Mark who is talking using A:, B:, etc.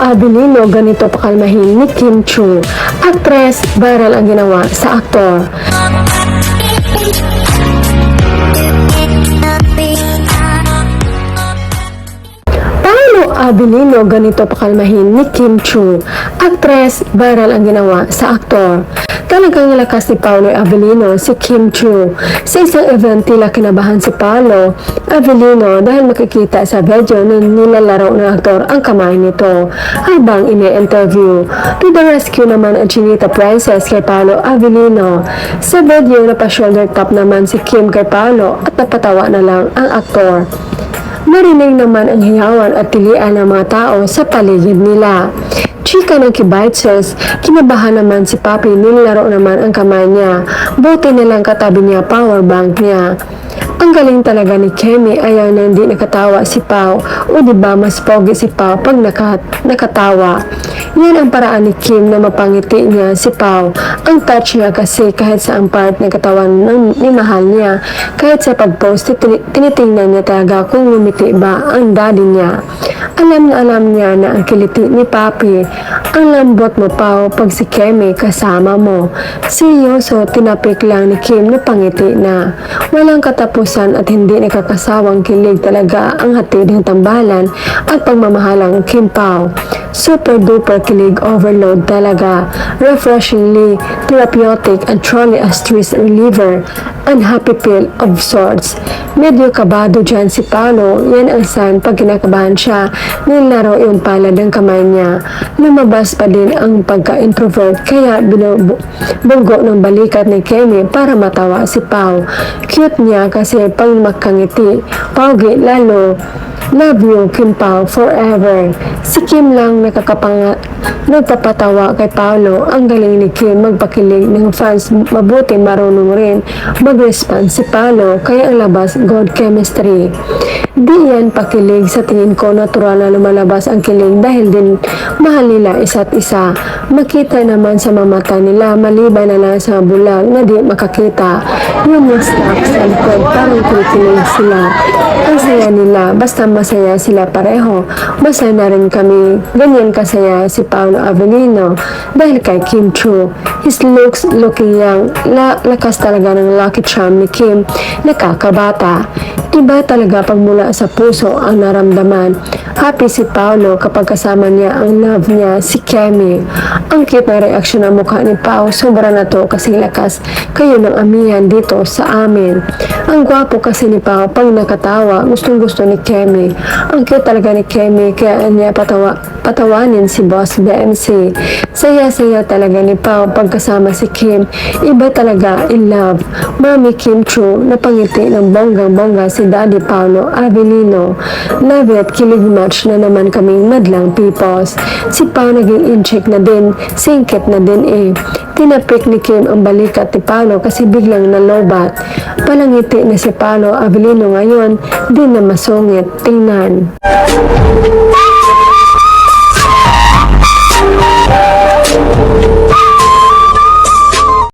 A: Abilino, ganito pakalmahin ni Kim Chu. Actress, viral ang ginawa sa aktor. Paolo Abilino, ganito pakalmahin ni Kim Chu. Actress, viral ang ginawa sa aktor. Talagang lakas ni Paolo Abilino si Kim Chu. Sa isang event, tila kinabahan si Paolo Abilino dahil makikita sa video na nilalaro ng aktor ang kamay nito habang ini-interview. To the rescue naman ang Chinita Princess kay Paolo Abilino. Sa video, napa-shoulder tap naman si Kim kay Paolo at napatawa na lang ang aktor. Marinig naman ang hiyawan at tilian ng mga tao sa paligid nila. Chika ng kibites, kinabahan naman si Papi, nilaro naman ang kamay niya. Buti nilang katabi niya power bank niya. Ang galing talaga ni Kemi, ayaw na hindi nakatawa si Pao. O diba mas pogi si Pao pag nakatawa. Yan ang paraan ni Kim na mapangiti niya si Pao. Ang touch niya kasi kahit sa ang part ng katawan ni mahal niya. Kahit sa pag-post, tinitingnan niya talaga kung lumiti ba ang daddy niya. Alam niya na ang kiliti ni Papi. Ang lambot mo Pao pag si Kemi kasama mo. Seryoso, tinapik lang ni Kim na pangiti na. Walang katapusan at hindi nakakasawang kilig talaga ang hatid ng tambalan at pagmamahalang Kim Pao. Super duper kilig overload talaga. Refreshingly therapeutic and truly a stress reliever and happy pill of sorts. Medyo kabado dyan si Paolo. Yan ang sign pag kinakabahan siya. Nilaro yung palad ng kamay niya. Lumabas pa din ang pagka-introvert kaya binubunggo ng balikat ni Kemi para matawa si Pao. Cute niya kasi pag makangiti. Paugi lalo. Love you, Kim Pao, forever. Si Kim lang nagpapatawa kay Paolo. Ang galing ni Kim magpakilig ng fans. Mabuti marunong rin mag-respond si Paolo. Kaya ang labas, good chemistry. Di yan pakilig. Sa tingin ko, natural na lumalabas ang kilig dahil din mahal nila isa't isa. Makita naman sa mamata nila, maliban na lang sa bulag na di makakita. Yung mga staff sa likod, parang kinikilig sila. Ang saya nila, basta masaya sila pareho. Masaya na rin kami. Ganyan kasaya si Paolo Abilino dahil kay Kim Chu. His looking young. Lakas talaga ng lucky charm ni Kim. Nakakabata. Iba talaga pag mula sa puso ang naramdaman. Happy si Paolo kapag kasama niya ang love niya, si Kemi. Ang cute na reaksyon ng mukha ni Pao. Sobra na to kasi lakas kayo ng amihan dito sa amin. Ang gwapo kasi ni Pao pag nakatawa. Gustong gusto ni Kemi. Ang cute talaga ni Kemi kaya niya patawanin si Boss BMC. Saya-saya talaga ni Pao pagkasama si Kim. Iba talaga in love. Mami Kim Chu napangiti ng bonggang-bongga si Daddy Paolo Abilino. Love it, kilig match na naman kaming madlang peoples. Si Pao naging incheck na din, singkit na din eh. Tinapik ni Kim ang balikat ni Paolo kasi biglang nalobat. Palangiti na si Paolo Abilino ngayon, di na masungit. Tingnan.